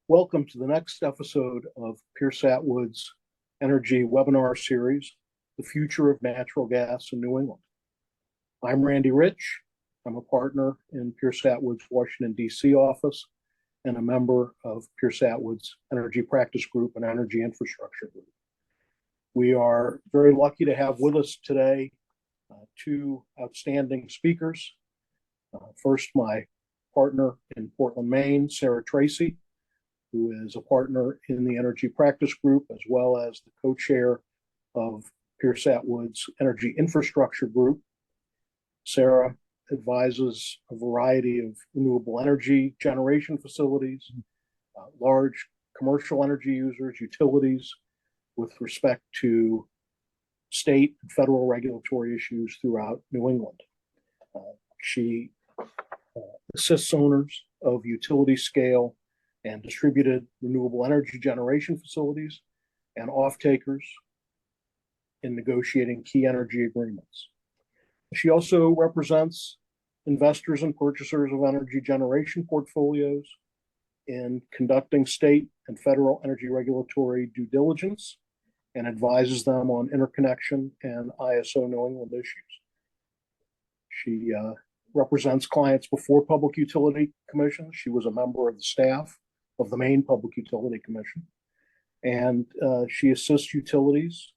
Welcome to the next episode of Pierce Atwood's Energy Webinar Series, The Future of Natural Gas in New England. I'm Randy Rich. I'm a partner in Pierce Atwood's Washington, D.C. office and a member of Pierce Atwood's Energy Practice Group and Energy Infrastructure Group. We are very lucky to have with us today two outstanding speakers. First, my partner in Portland, Maine, Sarah Tracy, who is a partner in the Energy Practice Group, as well as the co-chair of Pierce Atwood's Energy Infrastructure Group. Sarah advises a variety of renewable energy generation facilities, large commercial energy users, utilities, with respect to state and federal regulatory issues throughout New England. She assists owners of utility scale and distributed renewable energy generation facilities and off-takers in negotiating key energy agreements. She also represents investors and purchasers of energy generation portfolios in conducting state and federal energy regulatory due diligence and advises them on interconnection and ISO New England issues. She represents clients before public utility commissions. She was a member of the staff of the Maine Public Utility Commission, and she assists utilities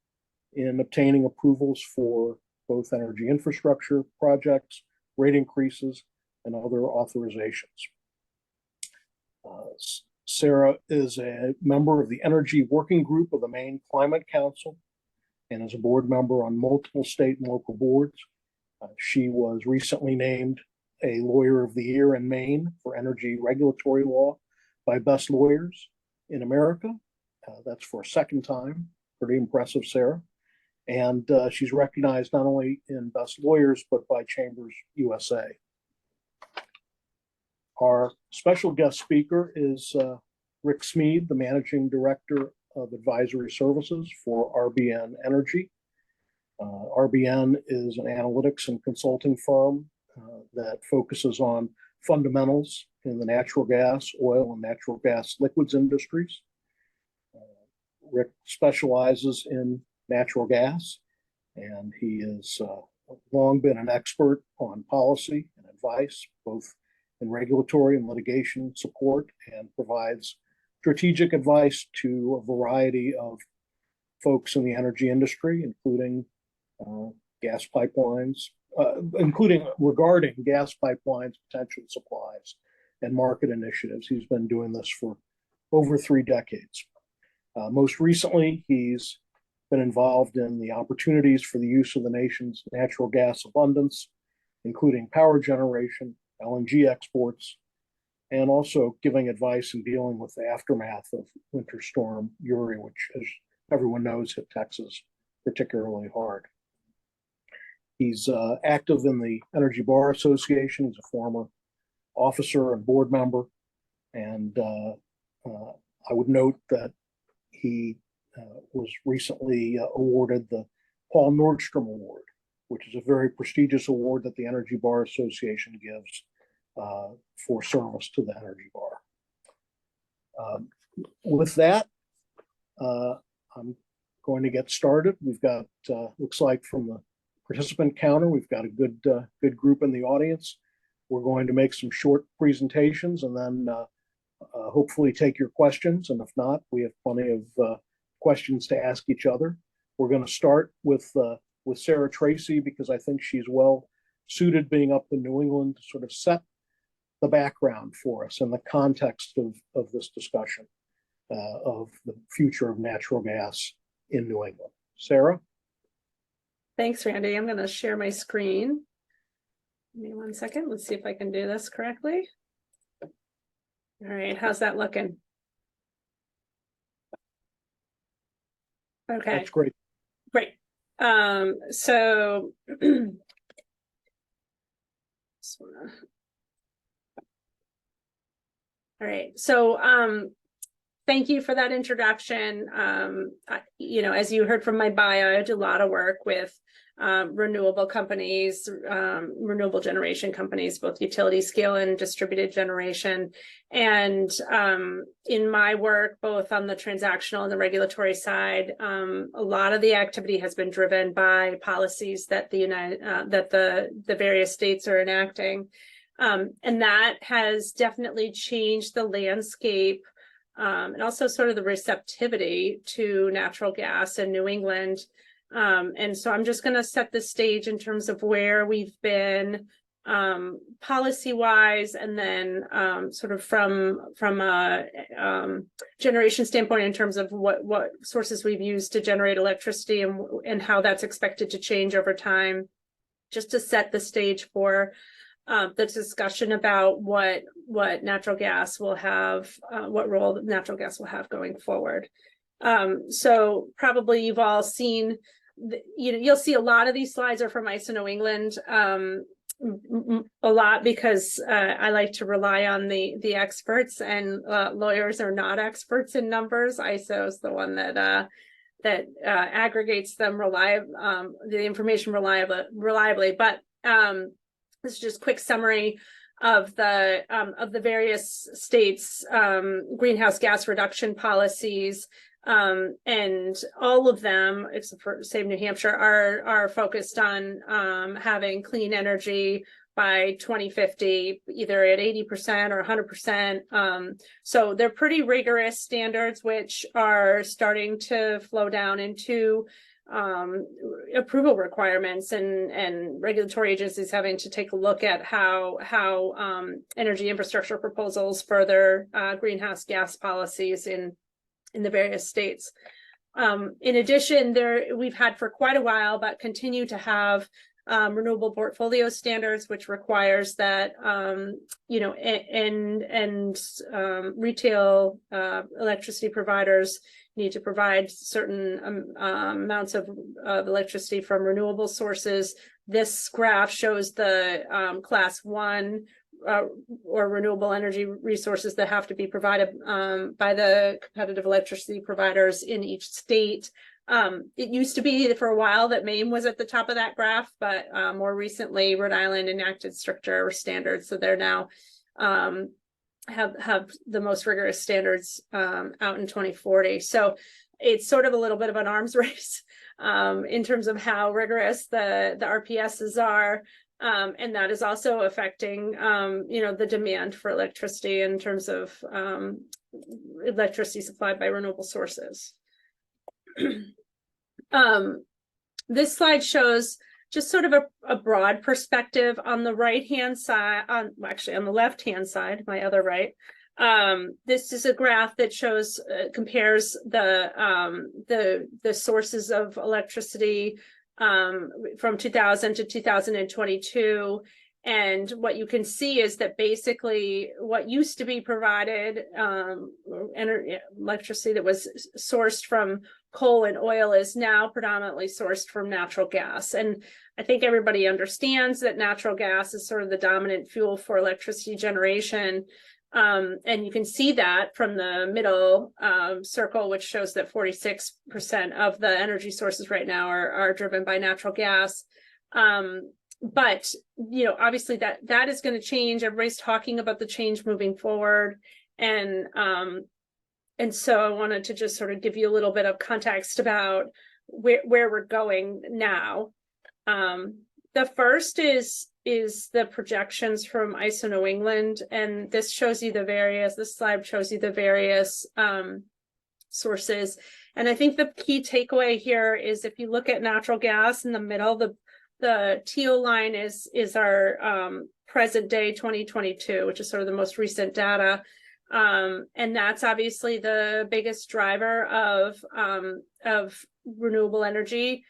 in obtaining approvals for both energy infrastructure projects, rate increases, and other authorizations. Sarah is a member of the Energy Working Group of the Maine Climate Council and is a board member on multiple state and local boards. She was recently named a Lawyer of the Year in Maine for energy regulatory law by Best Lawyers in America. That's for a second time. Pretty impressive, Sarah. And she's recognized not only in Best Lawyers, but by Chambers USA. Our special guest speaker is Rick Smead, the Managing Director of Advisory Services for RBN Energy. RBN is an analytics and consulting firm that focuses on fundamentals in the natural gas, oil, and natural gas liquids industries. Rick specializes in natural gas, and he has long been an expert on policy and advice, both in regulatory and litigation support, and provides strategic advice to a variety of folks in the energy industry, including gas pipelines, including regarding gas pipelines, potential supplies, and market initiatives. He's been doing this for over 3 decades. Most recently, he's been involved in the opportunities for the use of the nation's natural gas abundance, including power generation, LNG exports, and also giving advice and dealing with the aftermath of Winter Storm Uri, which, as everyone knows, hit Texas particularly hard. He's active in the Energy Bar Association. He's a former officer and board member. And I would note that he was recently awarded the Paul Nordstrom Award, which is a very prestigious award that the Energy Bar Association gives for service to the Energy Bar. With that, I'm going to get started. We've got, looks like from the participant counter, we've got a good group in the audience. We're going to make some short presentations and then hopefully take your questions. And if not, we have plenty of questions to ask each other. We're going to start with Sarah Tracy, because I think she's well suited, being up in New England, to sort of set the background for us in the context of this discussion of the future of natural gas in New England. Sarah? Thanks, Randy. I'm going to share my screen. Give me 1 second. Let's see if I can do this correctly. All right, how's that looking? Okay. That's great. Great. So all right. So thank you for that introduction. As you heard from my bio, I do a lot of work with renewable companies, renewable generation companies, both utility scale and distributed generation. And in my work, both on the transactional and the regulatory side, a lot of the activity has been driven by policies that the various states are enacting. And that has definitely changed the landscape and also sort of the receptivity to natural gas in New England. And so I'm just going to set the stage in terms of where we've been policy wise, and then sort of from a generation standpoint in terms of what sources we've used to generate electricity and how that's expected to change over time, just to set the stage for the discussion about what natural gas will have, what role natural gas will have going forward. So probably you've all seen, you'll see a lot of these slides are from ISO New England, a lot because I like to rely on the experts, and lawyers are not experts in numbers. ISO is the one that aggregates them the information reliably. But this is just a quick summary of the various states' greenhouse gas reduction policies, and all of them, except for say New Hampshire, are focused on having clean energy by 2050, either at 80% or 100%. So they're pretty rigorous standards, which are starting to flow down into approval requirements and regulatory agencies having to take a look at how energy infrastructure proposals further greenhouse gas policies in the various states. In addition, we've had for quite a while, but continue to have renewable portfolio standards, which requires that retail electricity providers need to provide certain amounts of electricity from renewable sources. This graph shows the class 1 or renewable energy resources that have to be provided by the competitive electricity providers in each state. It used to be for a while that Maine was at the top of that graph, but more recently Rhode Island enacted stricter standards, so they're now have the most rigorous standards out in 2040. So it's sort of a little bit of an arms race in terms of how rigorous the RPSs are. And that is also affecting, the demand for electricity in terms of electricity supplied by renewable sources. This slide shows just sort of a broad perspective on the right-hand side, on the left-hand side, my other right. This is a graph that shows, compares the sources of electricity from 2000 to 2022. And what you can see is that basically what used to be provided, electricity that was sourced from coal and oil, is now predominantly sourced from natural gas. And I think everybody understands that natural gas is sort of the dominant fuel for electricity generation. And you can see that from the middle circle, which shows that 46% of the energy sources right now are driven by natural gas. But obviously that is going to change. Everybody's talking about the change moving forward, and so I wanted to just sort of give you a little bit of context about where we're going now. The first is the projections from ISO New England, and this shows you this slide shows you the various sources. And I think the key takeaway here is, if you look at natural gas in the middle, the teal line is our present day 2022, which is sort of the most recent data. And that's obviously the biggest driver of renewable energy.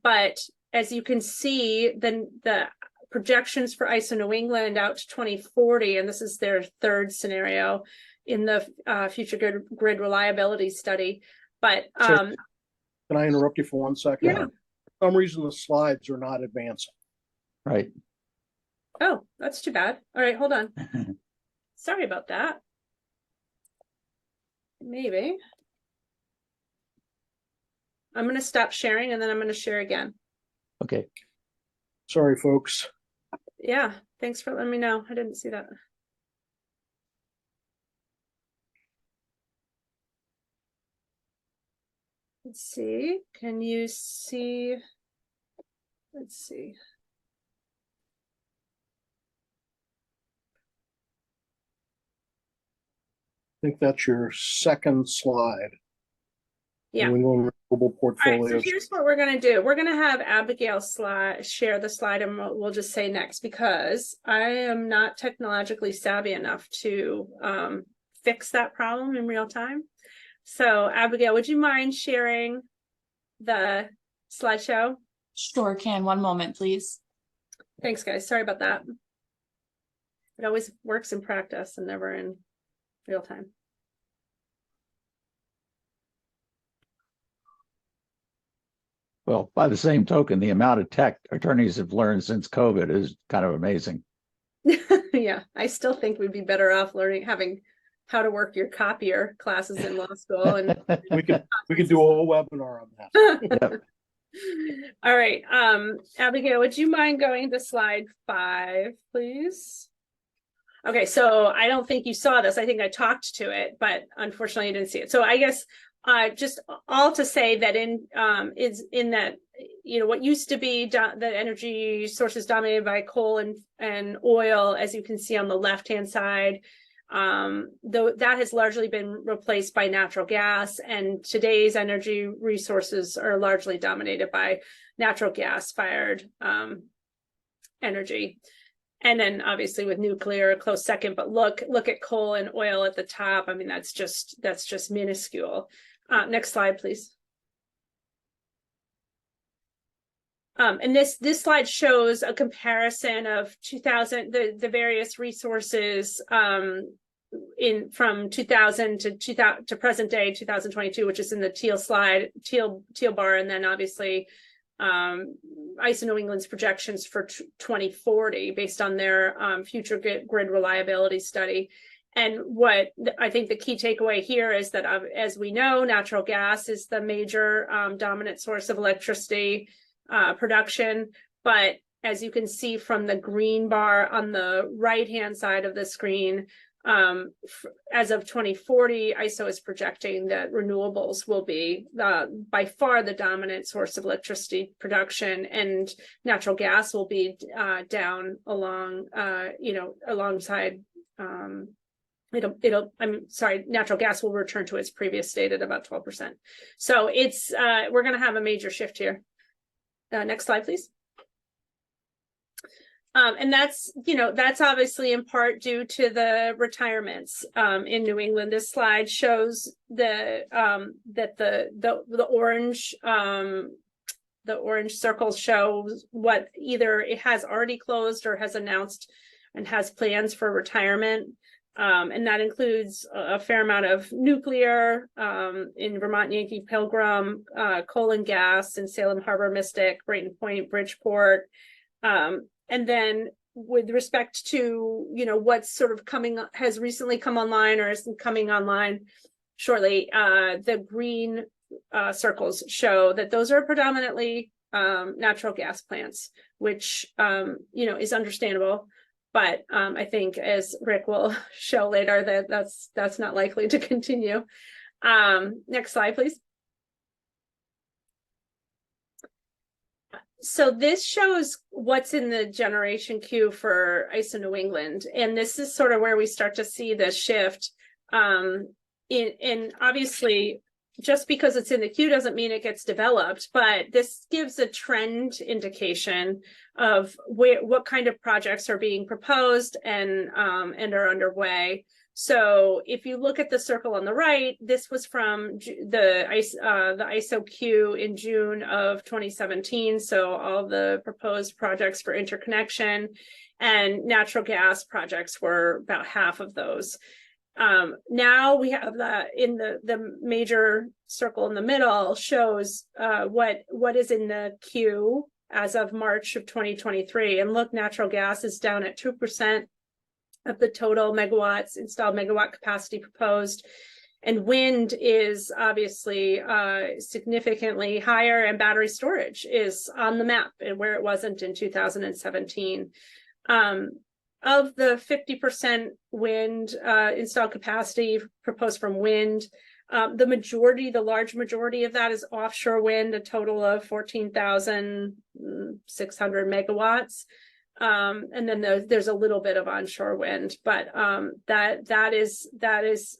But as you can see, then the projections for ISO New England out to 2040, and this is their third scenario in the future grid reliability study. But can I interrupt you for 1 second? Yeah. For some reason the slides are not advancing. Right. Oh, that's too bad. All right, hold on. Sorry about that. Maybe. I'm going to stop sharing and then I'm going to share again. Okay. Sorry, folks. Yeah, thanks for letting me know. I didn't see that. Let's see. Can you see? Let's see. I think that's your second slide. Yeah. New England Renewable All right, so Portfolios. here's what we're gonna do. We're gonna have Abigail share the slide, and we'll just say next, because I am not technologically savvy enough to fix that problem in real time. So Abigail, would you mind sharing the slideshow? Sure can. One moment, please. Thanks, guys. Sorry about that. It always works in practice and never in real time. Well, by the same token, the amount of tech attorneys have learned since COVID is kind of amazing. Yeah, I still think we'd be better off having how to work your copier classes in law school. And We could do a whole webinar on that. all right, Abigail, would you mind going to slide 5, please? Okay, so I don't think you saw this. I think I talked to it, but unfortunately, I didn't see it. So I guess just all to say that is in that, you know, what used to be the energy sources dominated by coal and oil, as you can see on the left-hand side, though that has largely been replaced by natural gas, and today's energy resources are largely dominated by natural gas fired energy. And then obviously with nuclear a close second, but look at coal and oil at the top. I mean, that's just minuscule. Next slide, please. And this slide shows a comparison of 2000, the various resources from 2000 to present day 2022, which is in the teal bar, and then obviously ISO New England's projections for 2040 based on their future grid reliability study. And what I think the key takeaway here is that, as we know, natural gas is the major dominant source of electricity production. But as you can see from the green bar on the right-hand side of the screen, as of 2040, ISO is projecting that renewables will be by far the dominant source of electricity production, and natural gas will be down alongside. Natural gas will return to its previous state at about 12%. So it's we're going to have a major shift here. Next slide, please. And that's obviously in part due to the retirements in New England. This slide shows that the orange circles show what either it has already closed or has announced and has plans for retirement. And that includes a fair amount of nuclear in Vermont, Yankee Pilgrim, coal and gas in Salem Harbor, Mystic, Brayton Point, Bridgeport. And then with respect to, what's sort of has recently come online or is coming online shortly, the green circles show that those are predominantly natural gas plants, which, is understandable. But I think, as Rick will show later, that's not likely to continue. Next slide, please. So this shows what's in the generation queue for ISO New England. And this is sort of where we start to see the shift. And obviously, just because it's in the queue doesn't mean it gets developed, but this gives a trend indication of what kind of projects are being proposed and are underway. So if you look at the circle on the right, this was from the ISO queue in June of 2017. So all the proposed projects for interconnection and natural gas projects were about half of those. Now we have the major circle in the middle shows what is in the queue as of March of 2023. And look, natural gas is down at 2% of the total megawatts, installed megawatt capacity proposed. And wind is obviously significantly higher, and battery storage is on the map and where it wasn't in 2017. Of the 50% wind installed capacity proposed from wind, the large majority of that is offshore wind, a total of 14,600 megawatts. And then there's a little bit of onshore wind, but that is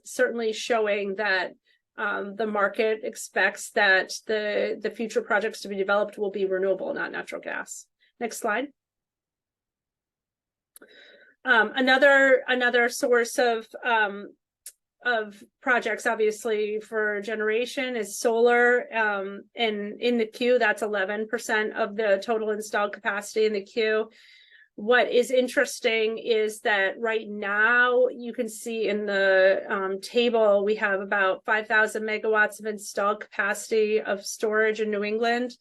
certainly showing that the market expects that the future projects to be developed will be renewable, not natural gas. Next slide. Another source of projects, obviously, for generation is solar. And in the queue, that's 11% of the total installed capacity in the queue. What is interesting is that right now, you can see in the table, we have about 5,000 megawatts of installed capacity of storage in New England.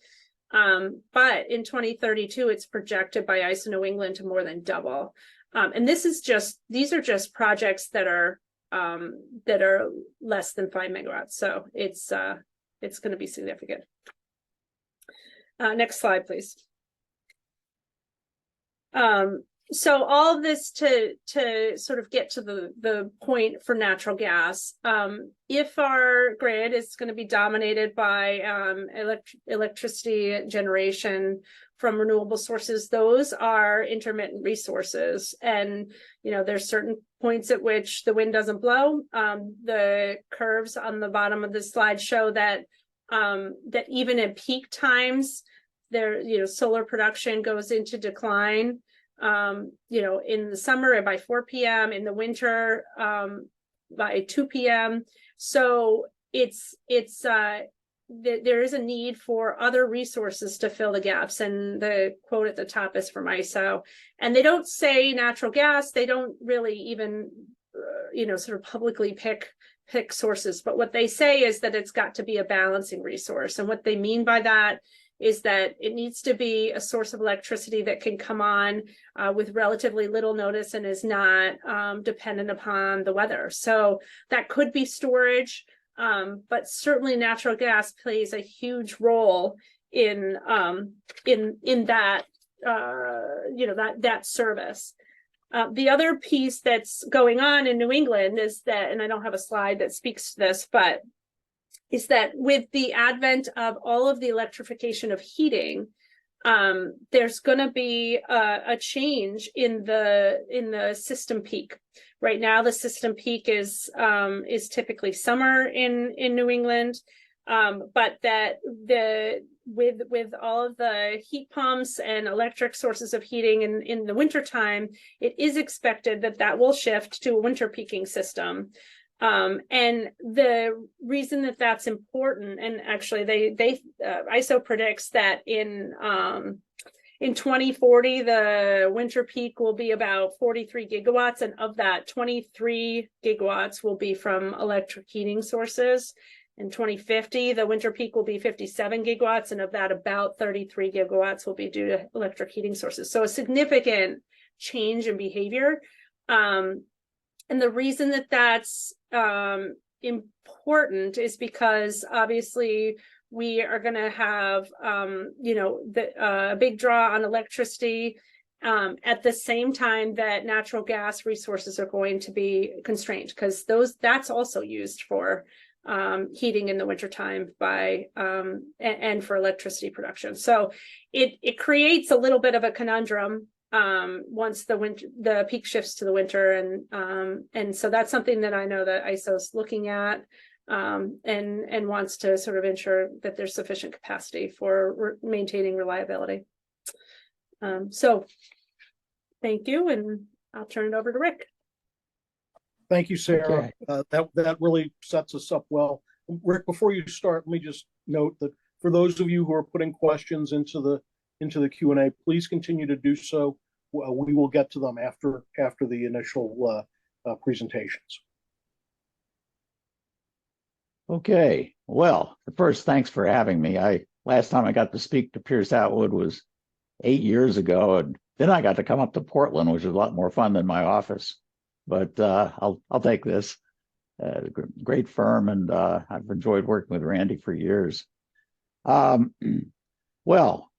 But in 2032, it's projected by ISO New England to more than double. And these are just projects that are less than 5 megawatts. So it's going to be significant. Next slide, please. So all of this to sort of get to the point for natural gas. If our grid is going to be dominated by electricity generation from renewable sources, those are intermittent resources. And, there's certain points at which the wind doesn't blow. The curves on the bottom of this slide show that even at peak times, solar production goes into decline. In the summer by 4 p.m., in the winter by 2 p.m. So there is a need for other resources to fill the gaps. And the quote at the top is from ISO. And they don't say natural gas. They don't really even, sort of publicly pick sources. But what they say is that it's got to be a balancing resource. And what they mean by that is that it needs to be a source of electricity that can come on with relatively little notice and is not dependent upon the weather. So that could be storage, but certainly natural gas plays a huge role in that that service. The other piece that's going on in New England is that, and I don't have a slide that speaks to this, but is that with the advent of all of the electrification of heating, there's going to be a change in the system peak. Right now, the system peak is typically summer in New England, but that with all of the heat pumps and electric sources of heating in the wintertime, it is expected that will shift to a winter peaking system. And the reason that that's important, and actually ISO predicts that in 2040, the winter peak will be about 43 gigawatts. And of that, 23 gigawatts will be from electric heating sources. In 2050, the winter peak will be 57 gigawatts. And of that, about 33 gigawatts will be due to electric heating sources. So a significant change in behavior. And the reason that that's important is because obviously we are going to have, a big draw on electricity at the same time that natural gas resources are going to be constrained, because that's also used for heating in the wintertime and for electricity production. So it creates a little bit of a conundrum once the peak shifts to the winter, and so that's something that I know that ISO is looking at and wants to sort of ensure that there's sufficient capacity for maintaining reliability. So thank you, and I'll turn it over to Rick. Thank you, Sarah. Okay. That really sets us up well. Rick, before you start, let me just note that for those of you who are putting questions into the Q&A, please continue to do so. We will get to them after the initial presentations. Okay. Well, first, thanks for having me. Last time I got to speak to Pierce Atwood was 8 years ago, and then I got to come up to Portland, which was a lot more fun than my office. But I'll take this. great firm, and I've enjoyed working with Randy for years. Well,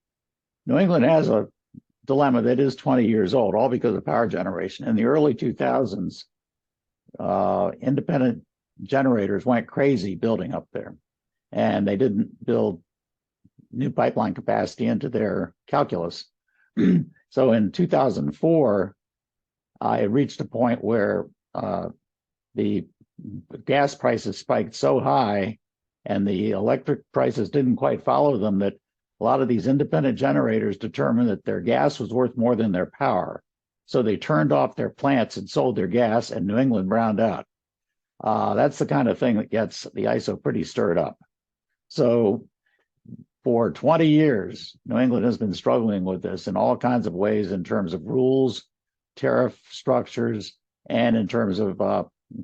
New England has a dilemma that is 20 years old, all because of power generation. In the early 2000s, independent generators went crazy building up there, and they didn't build new pipeline capacity into their calculus. So in 2004, it reached a point where the gas prices spiked so high and the electric prices didn't quite follow them that a lot of these independent generators determined that their gas was worth more than their power. So they turned off their plants and sold their gas, and New England browned out. That's the kind of thing that gets the ISO pretty stirred up. So for 20 years, New England has been struggling with this in all kinds of ways in terms of rules, tariff structures, and in terms of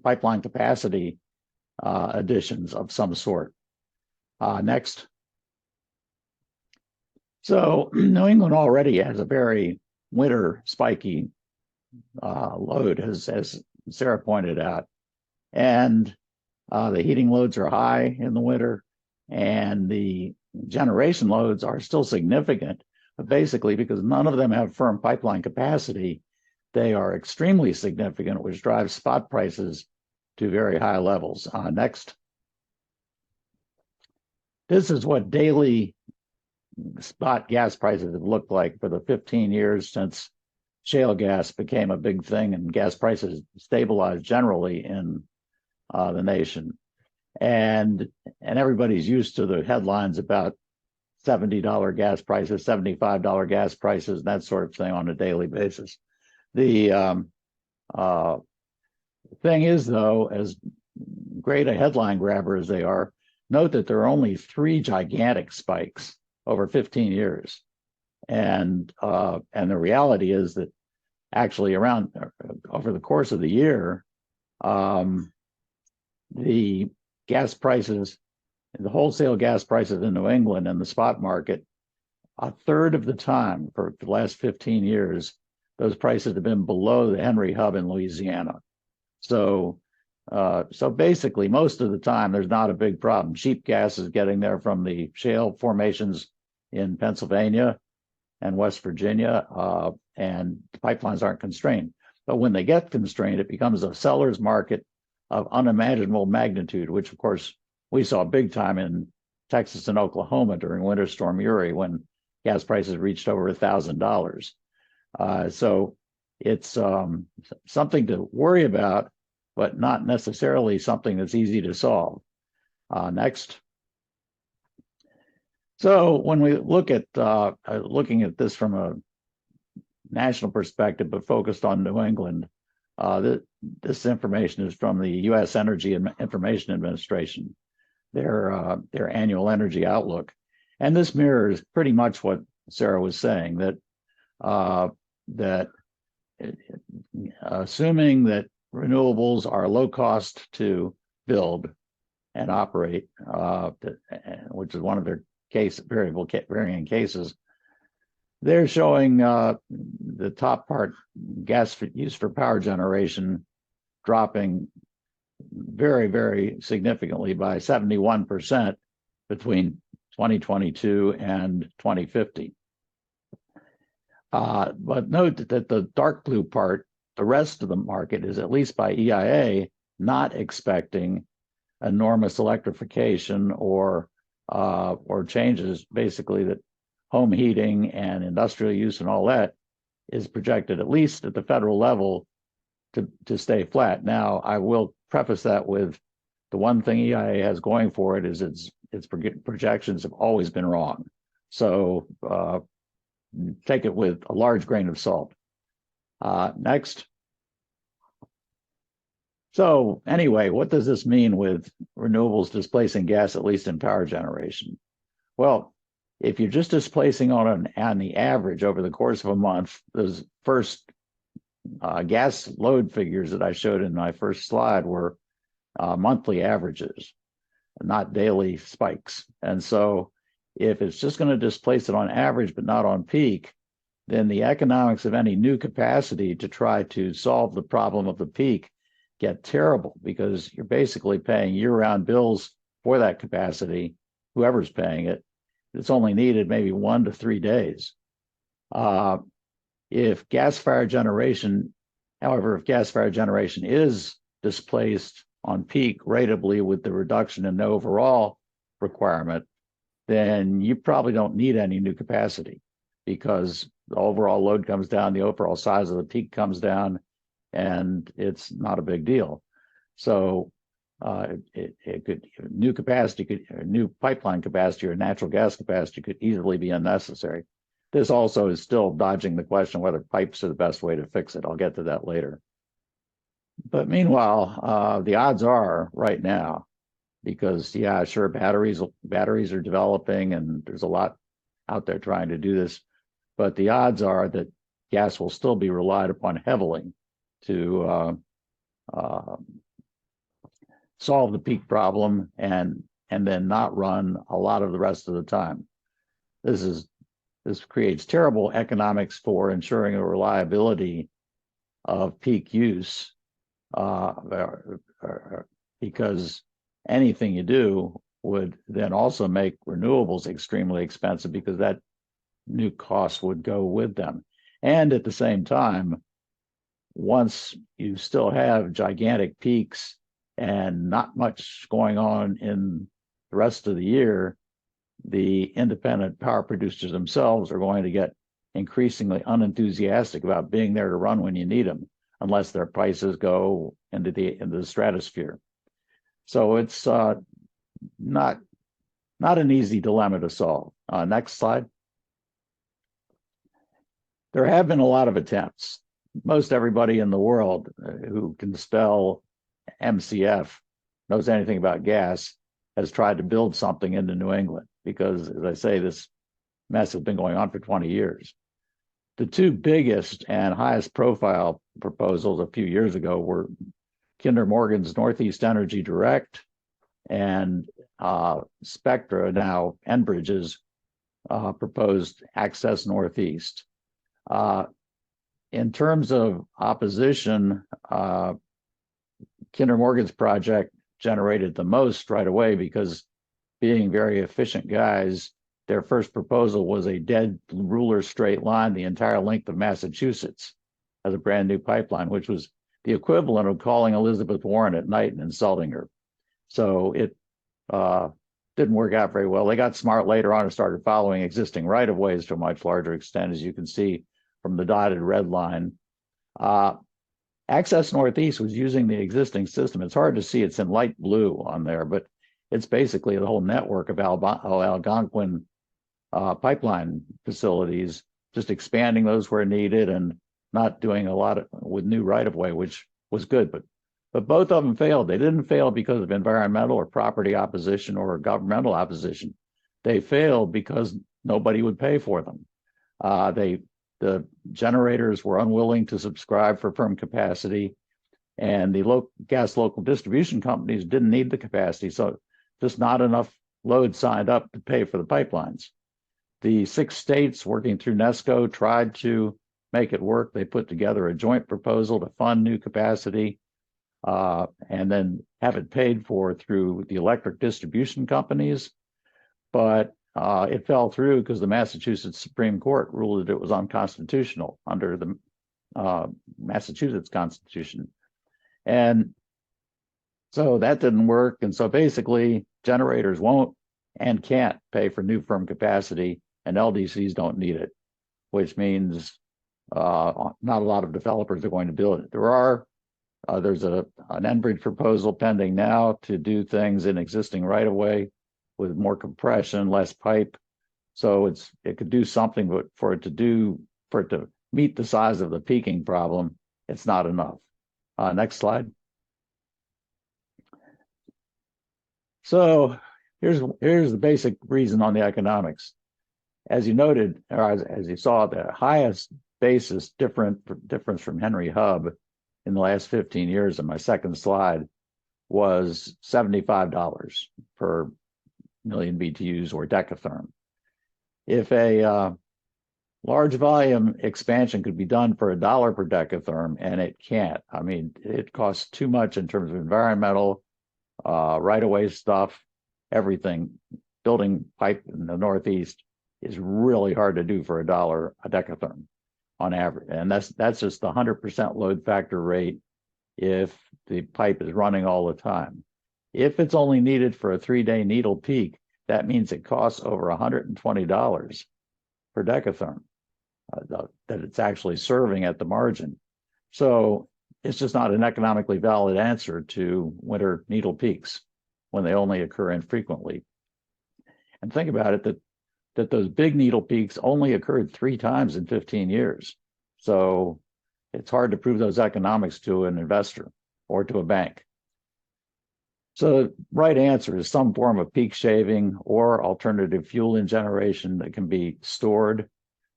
pipeline capacity additions of some sort. Next. So New England already has a very winter spiky load, as Sarah pointed out. And the heating loads are high in the winter, and the generation loads are still significant, but basically because none of them have firm pipeline capacity, they are extremely significant, which drives spot prices to very high levels. Next. This is what daily spot gas prices have looked like for the 15 years since shale gas became a big thing and gas prices stabilized generally in the nation. And everybody's used to the headlines about $70 gas prices, $75 gas prices, that sort of thing on a daily basis. The thing is, though, as great a headline grabber as they are, note that there are only 3 gigantic spikes over 15 years. And the reality is that actually over the course of the year, the gas prices, the wholesale gas prices in New England and the spot market, a third of the time for the last 15 years, those prices have been below the Henry Hub in Louisiana. So basically, most of the time, there's not a big problem. Cheap gas is getting there from the shale formations in Pennsylvania and West Virginia, and the pipelines aren't constrained. But when they get constrained, it becomes a seller's market of unimaginable magnitude, which, of course, we saw big time in Texas and Oklahoma during Winter Storm Uri when gas prices reached over $1,000. So it's something to worry about, but not necessarily something that's easy to solve. Next. So when we look at looking at this from a national perspective, but focused on New England, this information is from the U.S. Energy Information Administration, their annual energy outlook, and this mirrors pretty much what Sarah was saying, that assuming that renewables are low cost to build and operate, which is one of their varying cases, they're showing the top part, gas used for power generation, dropping very, very significantly by 71% between 2022 and 2050. But note that the dark blue part, the rest of the market, is, at least by EIA, not expecting enormous electrification or changes, basically, that home heating and industrial use and all that is projected, at least at the federal level, to stay flat. Now, I will preface that with the one thing EIA has going for it is its projections have always been wrong. So take it with a large grain of salt. Next. So anyway, what does this mean with renewables displacing gas, at least in power generation? Well, if you're just displacing on the average over the course of a month, those first gas load figures that I showed in my first slide were monthly averages, not daily spikes. And so if it's just going to displace it on average but not on peak, then the economics of any new capacity to try to solve the problem of the peak get terrible because you're basically paying year-round bills for that capacity, whoever's paying it. It's only needed maybe 1 to 3 days. If gas-fired generation, however, if gas-fired generation is displaced on peak ratably with the reduction in the overall requirement, then you probably don't need any new capacity because the overall load comes down, the overall size of the peak comes down, and it's not a big deal. So new capacity, new pipeline capacity or natural gas capacity could easily be unnecessary. This also is still dodging the question whether pipes are the best way to fix it. I'll get to that later. But meanwhile, the odds are right now, because yeah, sure, batteries are developing and there's a lot out there trying to do this, but the odds are that gas will still be relied upon heavily to solve the peak problem and then not run a lot of the rest of the time. This creates terrible economics for ensuring a reliability of peak use because anything you do would then also make renewables extremely expensive because that new cost would go with them. And at the same time, once you still have gigantic peaks and not much going on in the rest of the year, the independent power producers themselves are going to get increasingly unenthusiastic about being there to run when you need them, unless their prices go into the stratosphere. So it's not an easy dilemma to solve. Next slide. There have been a lot of attempts. Most everybody in the world who can spell MCF, knows anything about gas, has tried to build something into New England because, as I say, this mess has been going on for 20 years. The two biggest and highest profile proposals a few years ago were Kinder Morgan's Northeast Energy Direct and Spectra, now Enbridge's proposed Access Northeast. In terms of opposition, Kinder Morgan's project generated the most right away because, being very efficient guys, their first proposal was a dead ruler straight line the entire length of Massachusetts as a brand new pipeline, which was the equivalent of calling Elizabeth Warren at night and insulting her. So it didn't work out very well. They got smart later on and started following existing right-of-ways to a much larger extent, as you can see from the dotted red line. Access Northeast was using the existing system. It's hard to see, it's in light blue on there, but it's basically the whole network of Algonquin pipeline facilities, just expanding those where needed and not doing a lot with new right-of-way, which was good. But both of them failed. They didn't fail because of environmental or property opposition or governmental opposition. They failed because nobody would pay for them. The generators were unwilling to subscribe for firm capacity, and the gas local distribution companies didn't need the capacity, so just not enough load signed up to pay for the pipelines. The 6 states working through NESCO tried to make it work. They put together a joint proposal to fund new capacity and then have it paid for through the electric distribution companies, but it fell through because the Massachusetts Supreme Court ruled that it was unconstitutional under the Massachusetts Constitution. And so that didn't work. And so basically, generators won't and can't pay for new firm capacity, and LDCs don't need it, which means not a lot of developers are going to build it. There's an Enbridge proposal pending now to do things in existing right-of-way with more compression, less pipe. So it could do something, but for it to meet the size of the peaking problem, it's not enough. Next slide. So here's the basic reason on the economics. As you noted, or as you saw, the highest basis difference from Henry Hub in the last 15 years on my second slide was $75 per million BTUs or decatherm. If a large volume expansion could be done for $1 per decatherm, and it can't. I mean, it costs too much in terms of environmental, right-of-way stuff, everything. Building pipe in the Northeast is really hard to do for $1 a decatherm on average, and that's just the 100% load factor rate if the pipe is running all the time. If it's only needed for a 3-day needle peak, that means it costs over $120 per decatherm that it's actually serving at the margin. So it's just not an economically valid answer to winter needle peaks when they only occur infrequently. And think about it, that those big needle peaks only occurred 3 times in 15 years. So it's hard to prove those economics to an investor or to a bank. So the right answer is some form of peak shaving or alternative fuel in generation that can be stored,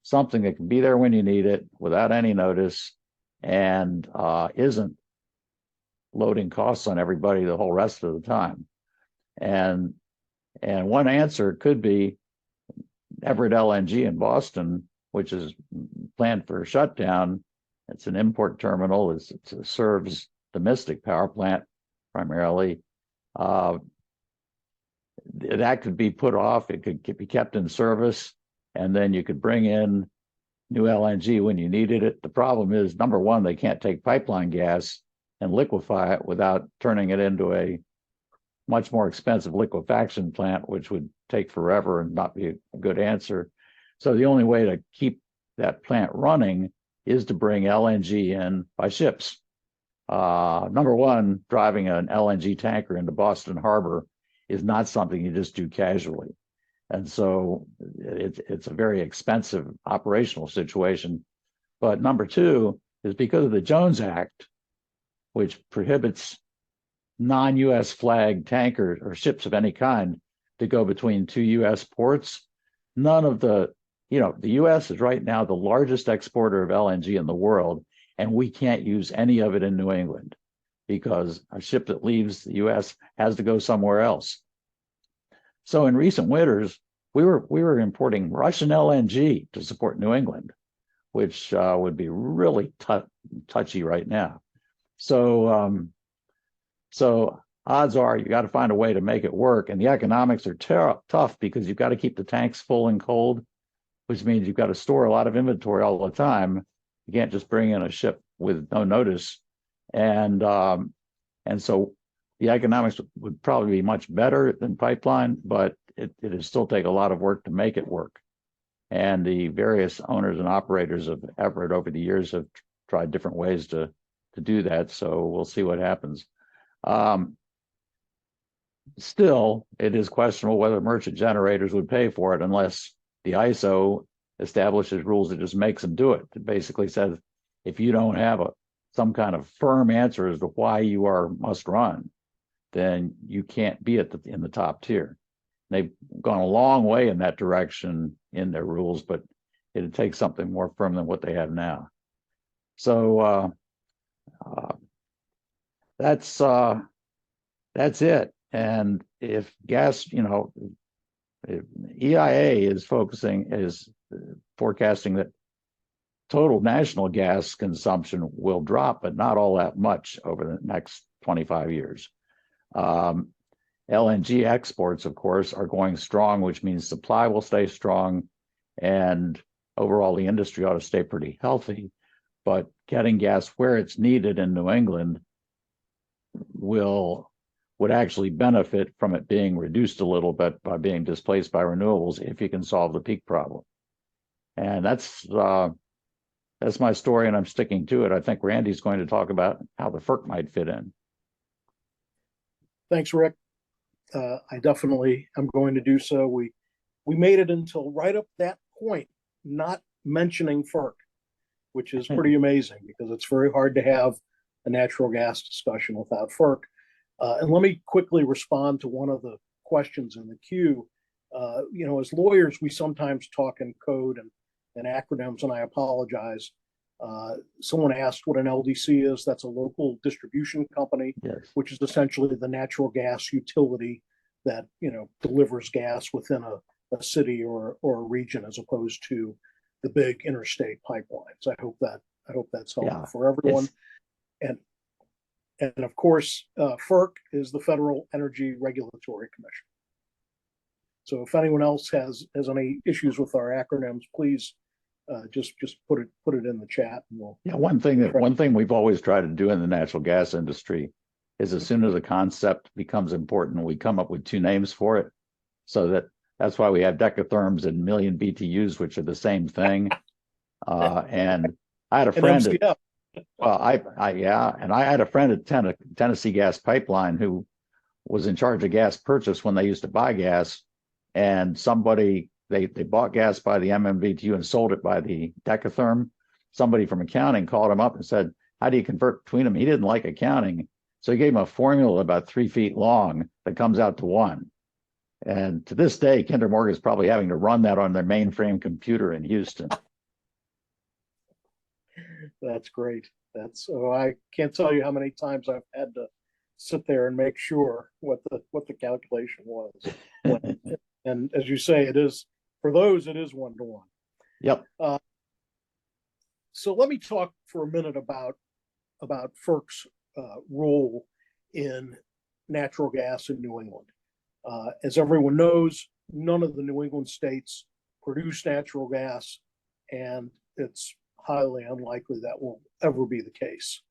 something that can be there when you need it without any notice and isn't loading costs on everybody the whole rest of the time. And one answer could be Everett LNG in Boston, which is planned for a shutdown. It's an import terminal. It serves domestic power plant primarily. That could be put off. It could be kept in service, and then you could bring in new LNG when you needed it. The problem is, number one, they can't take pipeline gas and liquefy it without turning it into a much more expensive liquefaction plant, which would take forever and not be a good answer. So the only way to keep that plant running is to bring LNG in by ships. Number one, driving an LNG tanker into Boston Harbor is not something you just do casually. And so it's a very expensive operational situation. But number two is because of the Jones Act, which prohibits non-U.S. flagged tankers or ships of any kind to go between 2 U.S. ports. None of the U.S. is right now the largest exporter of LNG in the world, and we can't use any of it in New England because a ship that leaves the U.S. has to go somewhere else. So in recent winters, we were importing Russian LNG to support New England, which would be really touchy right now. So odds are you got to find a way to make it work, and the economics are tough because you've got to keep the tanks full and cold, which means you've got to store a lot of inventory all the time. You can't just bring in a ship with no notice, and so the economics would probably be much better than pipeline, but it would still take a lot of work to make it work. And the various owners and operators of Everett over the years have tried different ways to do that. So we'll see what happens. Still, it is questionable whether merchant generators would pay for it unless the ISO establishes rules that just makes them do it. It basically says if you don't have some kind of firm answer as to why you must run, then you can't be in the top tier. They've gone a long way in that direction in their rules, but it'd take something more firm than what they have now. So that's it. And if gas, if EIA is forecasting that total national gas consumption will drop, but not all that much over the next 25 years. LNG exports, of course, are going strong, which means supply will stay strong, and overall the industry ought to stay pretty healthy. But getting gas where it's needed in New England would actually benefit from it being reduced a little bit by being displaced by renewables if you can solve the peak problem. And that's my story, and I'm sticking to it. I think Randy's going to talk about how the FERC might fit in. Thanks, Rick. I definitely am going to do so. We made it until right up that point, not mentioning FERC, which is pretty amazing because it's very hard to have a natural gas discussion without FERC. And let me quickly respond to one of the questions in the queue. As lawyers, we sometimes talk in code and acronyms, and I apologize. Someone asked what an LDC is. That's a local distribution company, Yes. Which is essentially the natural gas utility that delivers gas within a city or a region, as opposed to the big interstate pipelines. I hope that's helpful Yeah, for everyone. it's, And of course, FERC is the Federal Energy Regulatory Commission. So if anyone else has any issues with our acronyms, please just put it in the chat, and we'll. yeah, one thing we've always tried to do in the natural gas industry is as soon as a concept becomes important, we come up with two names for it. So that's why we have decatherms and million BTUs, which are the same thing. And I had a friend at, well, and I had a friend at Tennessee Gas Pipeline who was in charge of gas purchase when they used to buy gas, and somebody they bought gas by the MMBTU and sold it by the decatherm. Somebody from accounting called him up and said, "How do you convert between them?" He didn't like accounting, so he gave him a formula about 3 feet long that comes out to 1. And to this day, Kinder Morgan is probably having to run that on their mainframe computer in Houston. That's great. I can't tell you how many times I've had to sit there and make sure what the calculation was. And as you say, it is, for those, it is 1-to-1. Yep. So let me talk for a minute about FERC's role in natural gas in New England. As everyone knows, none of the New England states produce natural gas, and it's highly unlikely that will ever be the case.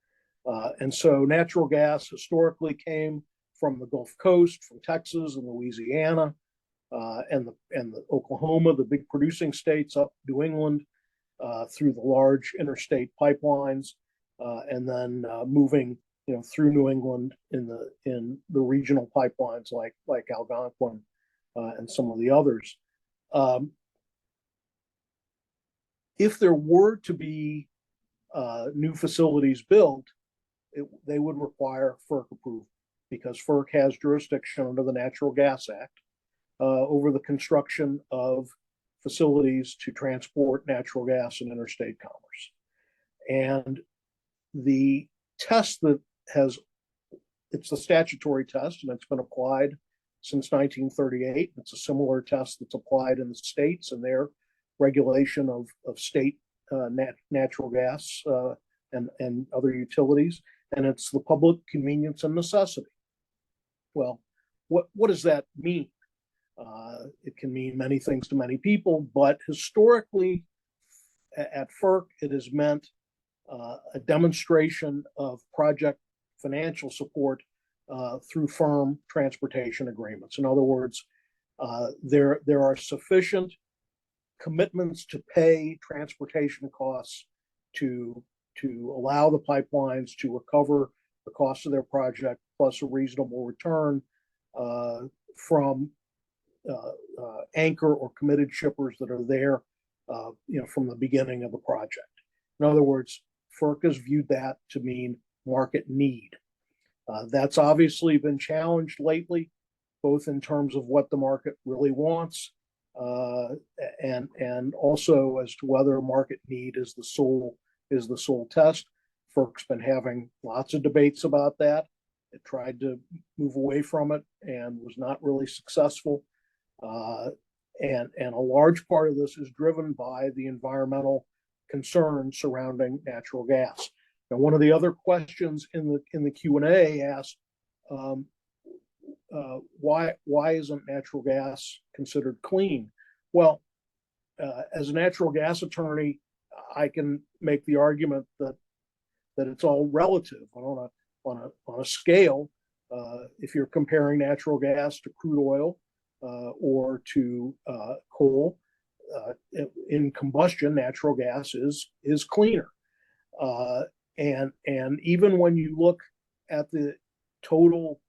And so natural gas historically came from the Gulf Coast, from Texas and Louisiana, and the Oklahoma, the big producing states, up New England, through the large interstate pipelines, and then moving through New England in the regional pipelines like Algonquin and some of the others. If there were to be new facilities built, they would require FERC approval, because FERC has jurisdiction under the Natural Gas Act over the construction of facilities to transport natural gas in interstate commerce. And the test it's the statutory test, and it's been applied since 1938. It's a similar test that's applied in the states and their regulation of state natural gas and other utilities, and it's the public convenience and necessity. Well, what does that mean? It can mean many things to many people, but historically at FERC, it has meant a demonstration of project financial support through firm transportation agreements. In other words, there are sufficient commitments to pay transportation costs to allow the pipelines to recover the cost of their project, plus a reasonable return from anchor or committed shippers that are there from the beginning of the project. In other words, FERC has viewed that to mean market need. That's obviously been challenged lately, both in terms of what the market really wants, and also as to whether market need is the sole test. FERC's been having lots of debates about that. It tried to move away from it and was not really successful. And a large part of this is driven by the environmental concerns surrounding natural gas. Now, one of the other questions in the Q&A asked, why isn't natural gas considered clean? Well, as a natural gas attorney, I can make the argument that it's all relative. On a scale, if you're comparing natural gas to crude oil or to coal, in combustion, natural gas is cleaner. And even when you look at the total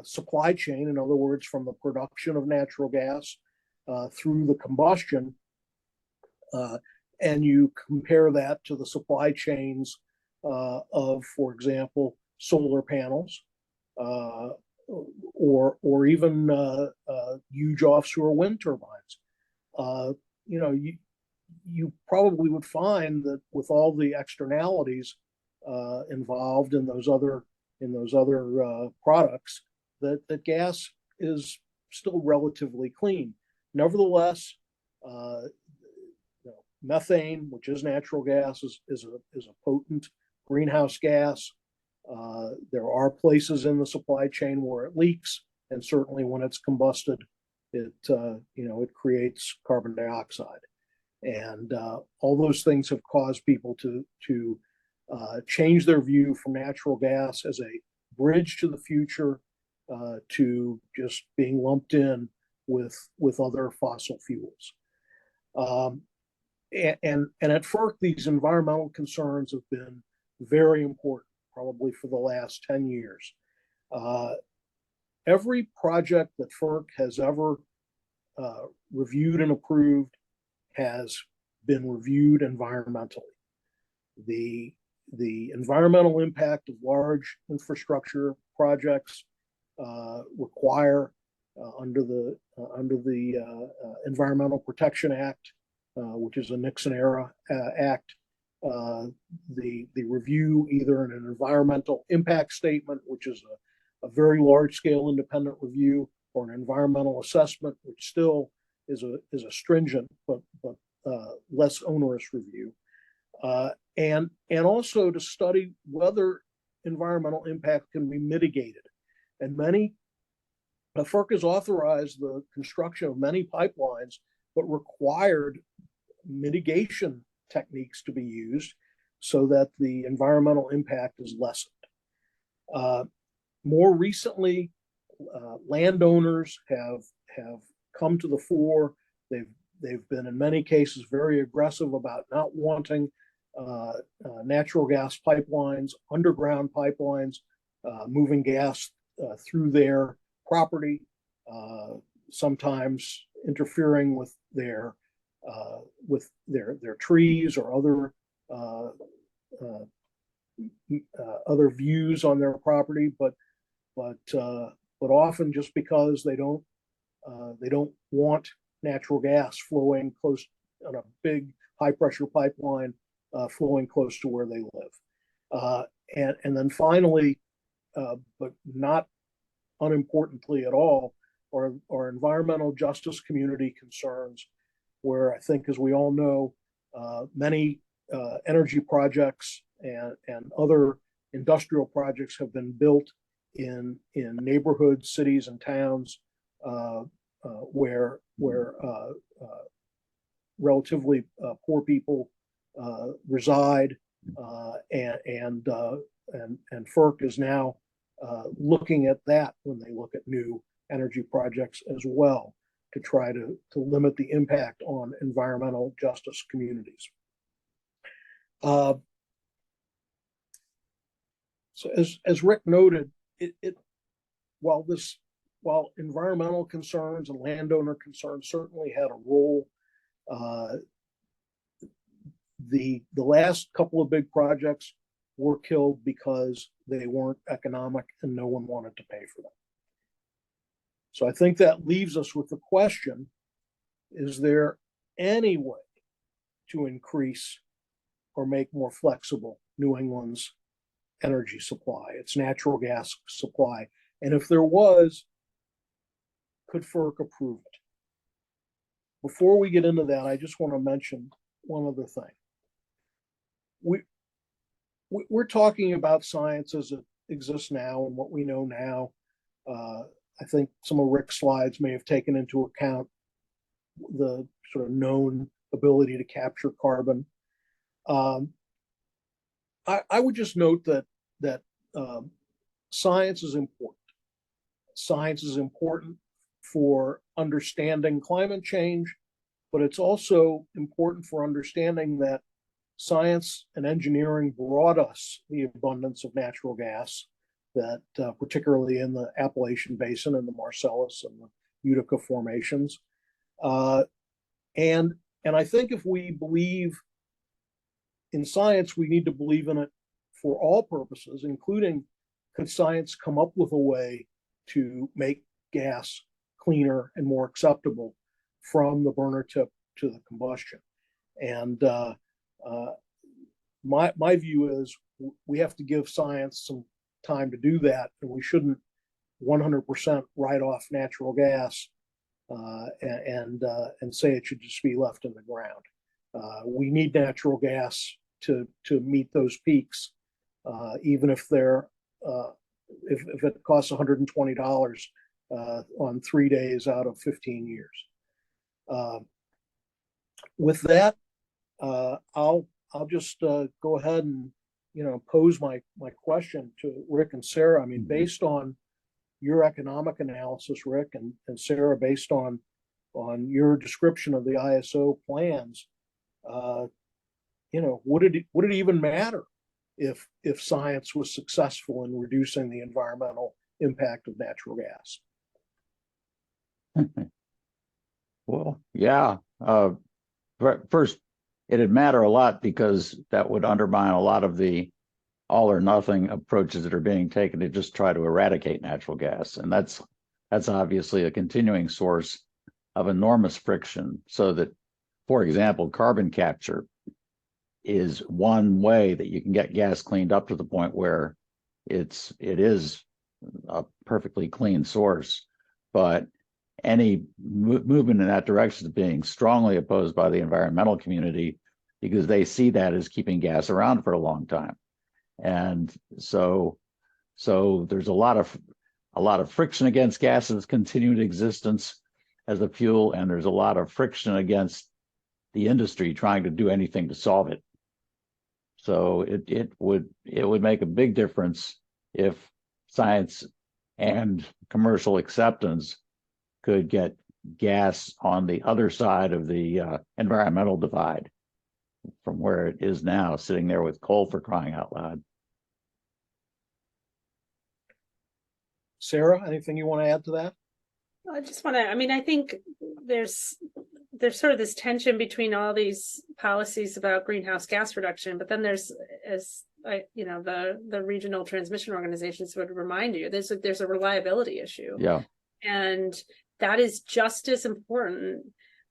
supply chain, in other words, from the production of natural gas through the combustion, and you compare that to the supply chains of, for example, solar panels, or even huge offshore wind turbines, you probably would find that with all the externalities involved in those other products, that gas is still relatively clean. Nevertheless, Methane, which is natural gas, is a potent greenhouse gas. There are places in the supply chain where it leaks, and certainly when it's combusted, it creates carbon dioxide. And all those things have caused people to change their view from natural gas as a bridge to the future to just being lumped in with other fossil fuels. And at FERC, these environmental concerns have been very important, probably for the last 10 years. Every project that FERC has ever reviewed and approved has been reviewed environmentally. The environmental impact of large infrastructure projects require under the Environmental Protection Act, which is a Nixon era act, the review either in an environmental impact statement, which is a very large scale independent review, or an environmental assessment, which still is a stringent but less onerous review, and also to study whether environmental impact can be mitigated. And FERC has authorized the construction of many pipelines, but required mitigation techniques to be used so that the environmental impact is lessened. More recently, landowners have come to the fore. They've been in many cases very aggressive about not wanting natural gas pipelines, underground pipelines, moving gas through their property, sometimes interfering with their trees or other views on their property, but often just because they don't want natural gas flowing close on a big high pressure pipeline flowing close to where they live. And then finally, but not unimportantly at all, are environmental justice community concerns, where I think, as we all know, many energy projects and other industrial projects have been built in neighborhoods, cities, and towns where relatively poor people reside, and FERC is now looking at that when they look at new energy projects as well, to try to limit the impact on environmental justice communities. So as Rick noted, while environmental concerns and landowner concerns certainly had a role, the last couple of big projects were killed because they weren't economic and no one wanted to pay for them. So I think that leaves us with the question: is there any way to increase or make more flexible New England's energy supply, its natural gas supply? And if there was, could FERC approve it? Before we get into that, I just want to mention one other thing. We're talking about science as it exists now and what we know now. I think some of Rick's slides may have taken into account the sort of known ability to capture carbon. I would just note that science is important. Science is important for understanding climate change, but it's also important for understanding that science and engineering brought us the abundance of natural gas that particularly in the Appalachian Basin and the Marcellus and the Utica formations. And I think if we believe in science, we need to believe in it for all purposes, including, could science come up with a way to make gas cleaner and more acceptable from the burner tip to the combustion? And my view is we have to give science some time to do that, and we shouldn't 100% write off natural gas and say it should just be left in the ground. We need natural gas to meet those peaks, even if they're if it costs $120 on 3 days out of 15 years. With that, I'll just go ahead and pose my question to Rick and Sarah. I mean, based on your economic analysis, Rick and Sarah, based on your description of the ISO plans, would it even matter if science was successful in reducing the environmental impact of natural gas? Well, yeah. First, it'd matter a lot because that would undermine a lot of the all or nothing approaches that are being taken to just try to eradicate natural gas. And that's obviously a continuing source of enormous friction. So that, for example, carbon capture is one way that you can get gas cleaned up to the point where it is a perfectly clean source. But any movement in that direction is being strongly opposed by the environmental community because they see that as keeping gas around for a long time. And so there's a lot of friction against gas's continued existence as a fuel, and there's a lot of friction against the industry trying to do anything to solve it. So it would make a big difference if science and commercial acceptance could get gas on the other side of the environmental divide from where it is now, sitting there with coal, for crying out loud. Sarah, anything you want to add to that? I just want to, I mean, I think there's sort of this tension between all these policies about greenhouse gas reduction, but then there's, as the regional transmission organizations would remind you, there's a reliability issue. Yeah. And that is just as important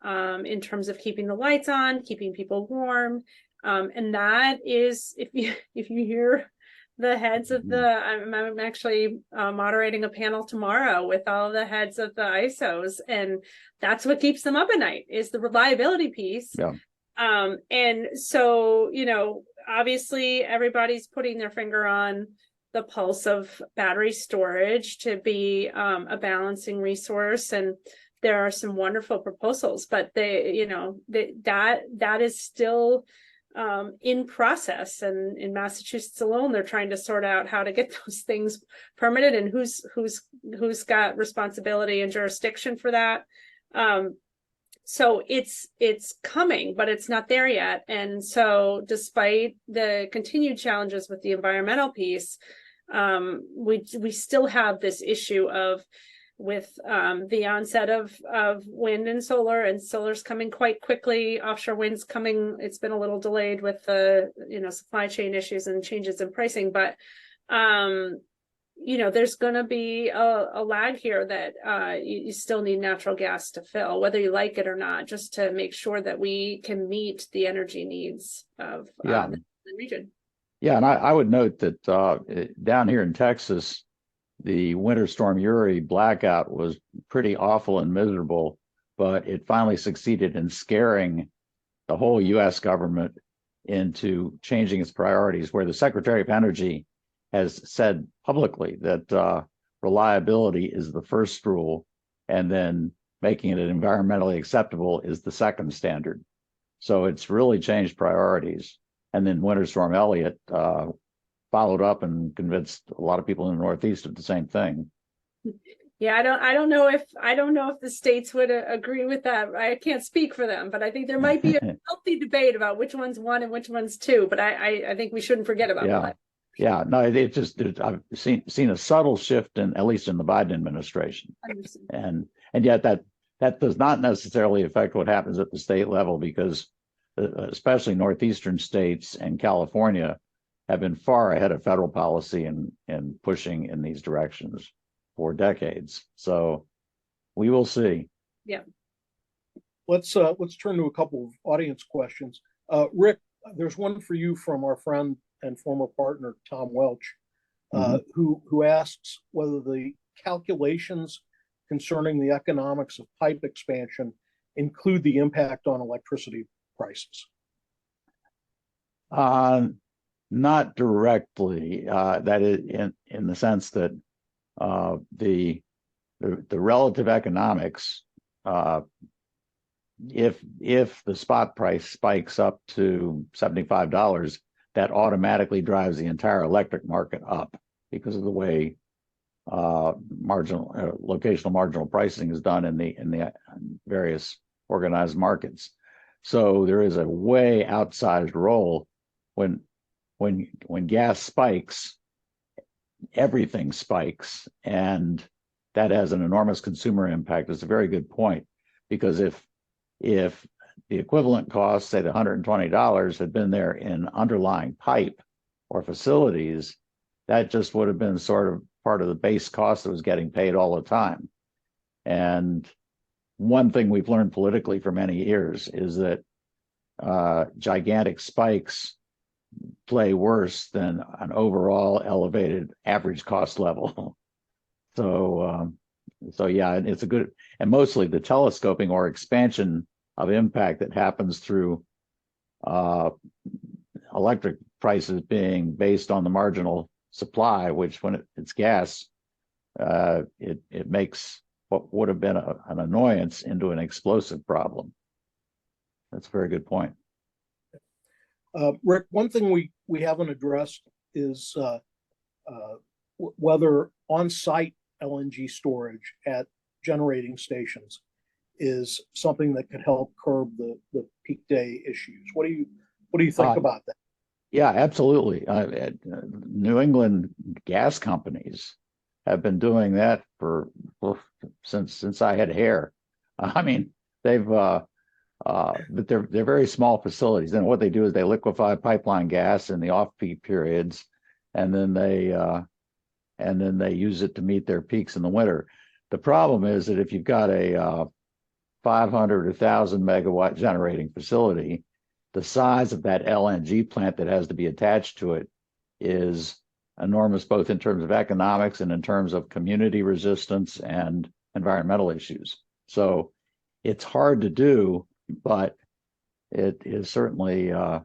in terms of keeping the lights on, keeping people warm. And that is, if you hear the heads of I'm actually moderating a panel tomorrow with all the heads of the ISOs, and that's what keeps them up at night is the reliability piece. Yeah. And so, obviously everybody's putting their finger on the pulse of battery storage to be a balancing resource, and there are some wonderful proposals, but that is still in process. And in Massachusetts alone, they're trying to sort out how to get those things permitted and who's got responsibility and jurisdiction for that. So it's coming, but it's not there yet. And so despite the continued challenges with the environmental piece, we still have this issue with the onset of wind and solar's coming quite quickly. Offshore wind's coming. It's been a little delayed with the supply chain issues and changes in pricing, but there's going to be a lag here that you still need natural gas to fill, whether you like it or not, just to make sure that we can meet the energy needs of the region. Yeah, and I would note that down here in Texas, the Winter Storm Uri blackout was pretty awful and miserable, but it finally succeeded in scaring the whole U.S. government into changing its priorities, where the Secretary of Energy has said publicly that reliability is the first rule, and then making it environmentally acceptable is the second standard. So it's really changed priorities. And then Winter Storm Elliott followed up and convinced a lot of people in the Northeast of the same thing. Yeah, I don't know if the states would agree with that. I can't speak for them, but I think there might be a healthy debate about which one's one and which one's two. But I think we shouldn't forget about that. Yeah, no, I've seen a subtle shift at least in the Biden administration, and yet that does not necessarily affect what happens at the state level, because especially northeastern states and California have been far ahead of federal policy and pushing in these directions for decades. So we will see. Yeah. Let's turn to a couple of audience questions. Rick, there's one for you from our friend and former partner Tom Welch, who asks whether the calculations concerning the economics of pipe expansion include the impact on electricity prices. Not directly. That is in the sense that the relative economics, if the spot price spikes up to $75, that automatically drives the entire electric market up because of the way locational marginal pricing is done in the various organized markets. So there is a way outsized role when gas spikes, everything spikes, and that has an enormous consumer impact. It's a very good point, because if the equivalent cost, say the $120, had been there in underlying pipe or facilities, that just would have been sort of part of the base cost that was getting paid all the time. And one thing we've learned politically for many years is that gigantic spikes play worse than an overall elevated average cost level. So yeah, it's a good, and mostly the telescoping or expansion of impact that happens through electric prices being based on the marginal supply, which when it's gas, it makes what would have been an annoyance into an explosive problem. That's a very good point. Rick, one thing we haven't addressed is whether on-site LNG storage at generating stations is something that could help curb the peak day issues. What do you think about that? Yeah, absolutely. New England gas companies have been doing that since I had hair. I mean, but they're very small facilities, and what they do is they liquefy pipeline gas in the off-peak periods, and then they use it to meet their peaks in the winter. The problem is that if you've got a 500 or 1,000 megawatt generating facility, the size of that LNG plant that has to be attached to it is enormous, both in terms of economics and in terms of community resistance and environmental issues. So it's hard to do, but it is certainly a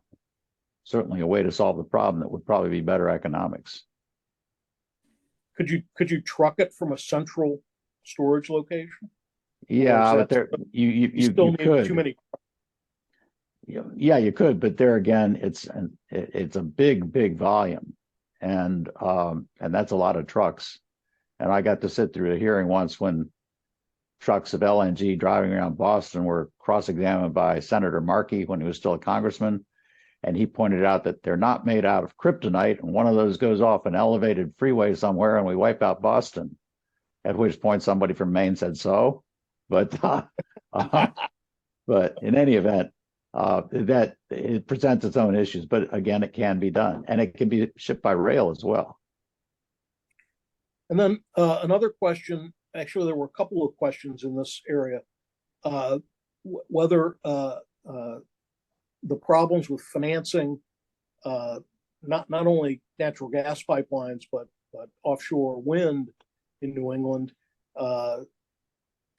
way to solve the problem that would probably be better economics. Could you truck it from a central storage location? Yeah, but there you still need could. too many. Yeah, you could, but there again, it's a big volume, and that's a lot of trucks. And I got to sit through a hearing once when trucks of LNG driving around Boston were cross-examined by Senator Markey when he was still a congressman, and he pointed out that they're not made out of kryptonite, and one of those goes off an elevated freeway somewhere, and we wipe out Boston. At which point, somebody from Maine said so, but in any event. That it presents its own issues, but again, it can be done, and it can be shipped by rail as well. And then another question, actually, there were a couple of questions in this area, whether the problems with financing not only natural gas pipelines, but offshore wind in New England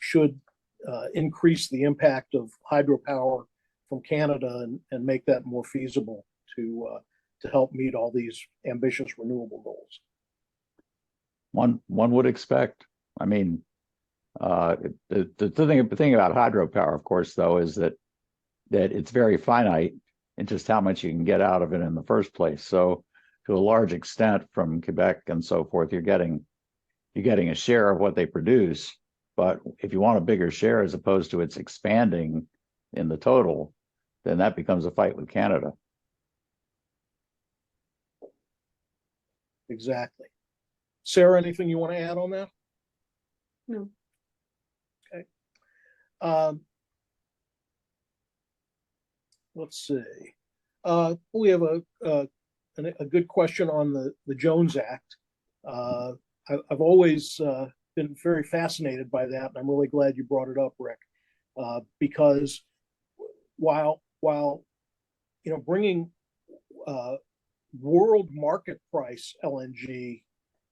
should increase the impact of hydropower from Canada and make that more feasible to help meet all these ambitious renewable goals. One would expect. I mean, the thing about hydropower, of course, though, is that it's very finite in just how much you can get out of it in the first place. So, to a large extent, from Quebec and so forth, you're getting a share of what they produce. But if you want a bigger share as opposed to it's expanding in the total, then that becomes a fight with Canada. Exactly. Sarah, anything you want to add on that? No. Okay. Let's see. We have a good question on the Jones Act. I've always been very fascinated by that, and I'm really glad you brought it up, Rick, because while bringing world market price LNG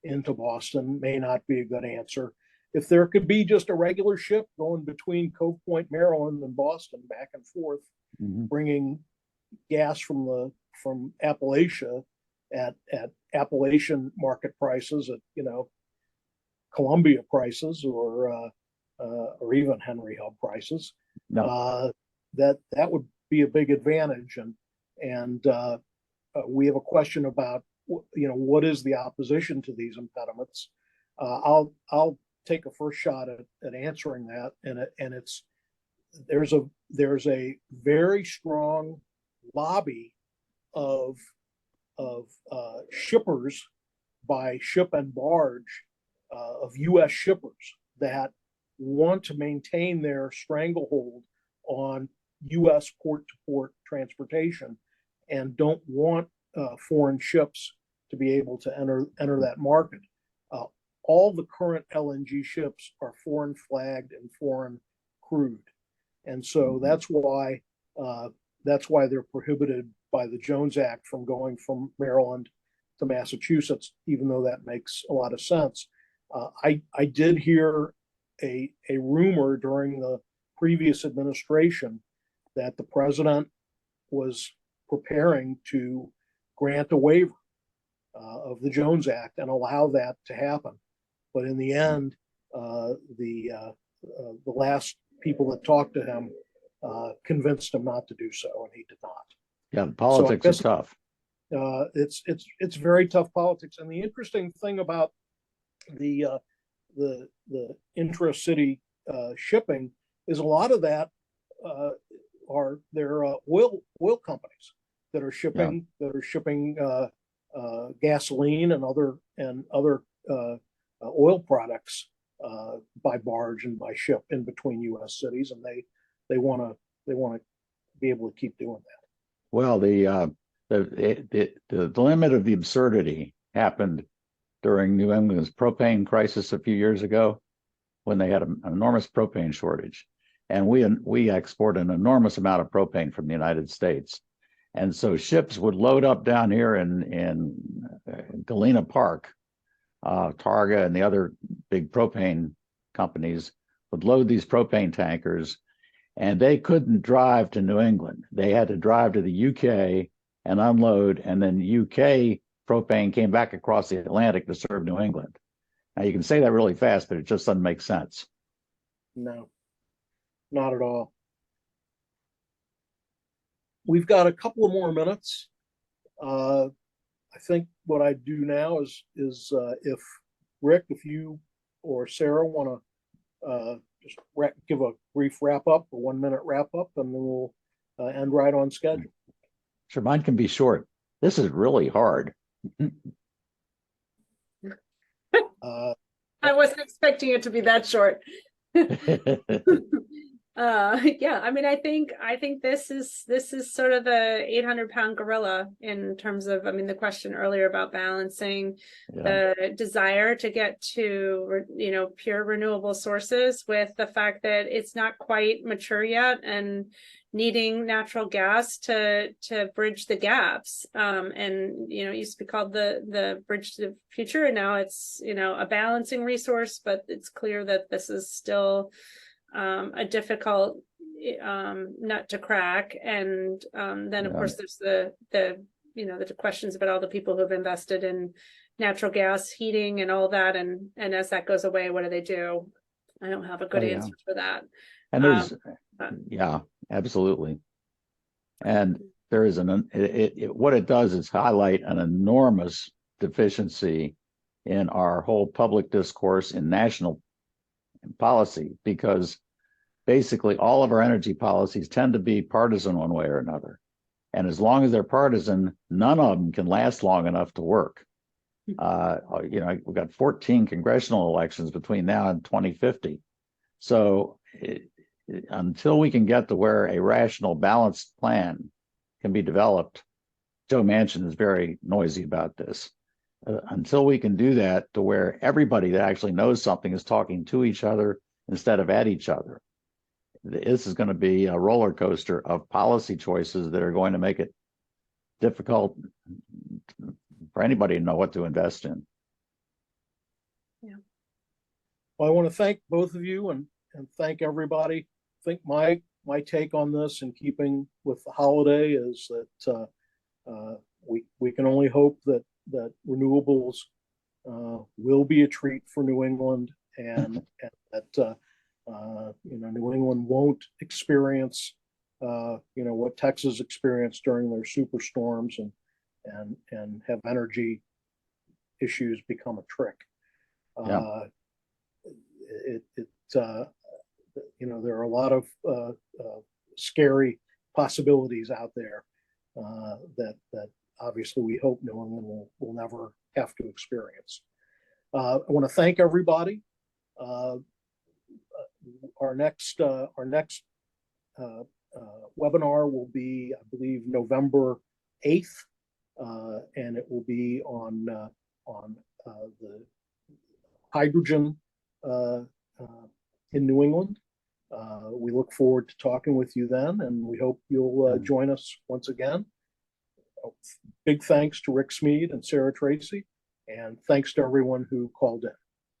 into Boston may not be a good answer, if there could be just a regular ship going between Cove Point, Maryland, and Boston back and forth, bringing gas from Appalachia at Appalachian market prices, at Columbia prices, or even Henry Hub prices. No, That would be a big advantage, and we have a question about what is the opposition to these impediments. I'll take a first shot at answering that, and it's there's a very strong lobby of shippers by ship and barge, of U.S. shippers that want to maintain their stranglehold on U.S. port-to-port transportation and don't want foreign ships to be able to enter that market. All the current LNG ships are foreign flagged and foreign crewed, and so that's why they're prohibited by the Jones Act from going from Maryland to Massachusetts, even though that makes a lot of sense. I did hear a rumor during the previous administration that the president was preparing to grant a waiver of the Jones Act and allow that to happen. But in the end, the last people that talked to him convinced him not to do so, and he did not. yeah, the politics are tough. It's very tough politics, and the interesting thing about the intra-city shipping is a lot of that are their oil companies that are shipping gasoline and other oil products by barge and by ship in between U.S. cities, and they want to be able to keep doing that. Well, the limit of the absurdity happened during New England's propane crisis a few years ago, when they had an enormous propane shortage, and we export an enormous amount of propane from the United States, and so ships would load up down here in Galena Park. Targa and the other big propane companies would load these propane tankers, and they couldn't drive to New England. They had to drive to the UK and unload, and then UK propane came back across the Atlantic to serve New England. Now, you can say that really fast, but it just doesn't make sense. No, not at all. We've got a couple of more minutes. I think what I do now is if Rick, if you or Sarah want to just give a brief wrap up, a 1 minute wrap up, and then we'll end right on schedule. Sure, mine can be short. This is really hard. I wasn't expecting it to be that short. Yeah, I mean, I think this is sort of the 800-pound gorilla in terms of, I mean, the question earlier about balancing the desire to get to, pure renewable sources with the fact that it's not quite mature yet, and needing natural gas to bridge the gaps. And it used to be called the bridge to the future, and now it's a balancing resource, but it's clear that this is still a difficult nut to crack. And then of course there's the questions about all the people who have invested in natural gas heating and all that, and as that goes away, what do they do? I don't have a good answer for that. And there's absolutely. And there is what it does is highlight an enormous deficiency in our whole public discourse in national policy, because basically all of our energy policies tend to be partisan one way or another. And as long as they're partisan, none of them can last long enough to work. We've got 14 congressional elections between now and 2050. So until we can get to where a rational, balanced plan can be developed, Joe Manchin is very noisy about this. Until we can do that, to where everybody that actually knows something is talking to each other instead of at each other, this is going to be a roller coaster of policy choices that are going to make it difficult for anybody to know what to invest in. Yeah. Well, I want to thank both of you and thank everybody. I think my my take on this, in keeping with the holiday, is that we can only hope that renewables will be a treat for New England, and that New England won't experience what Texas experienced during their superstorms, and have energy issues become a trick. Yeah. There are a lot of scary possibilities out there that obviously we hope New England will never have to experience. I want to thank everybody. Our next webinar will be, I believe, November 8th, and it will be on the hydrogen in New England. We look forward to talking with you then, and we hope you'll join us once again. Big thanks to Rick Smead and Sarah Tracy, and thanks to everyone who called in.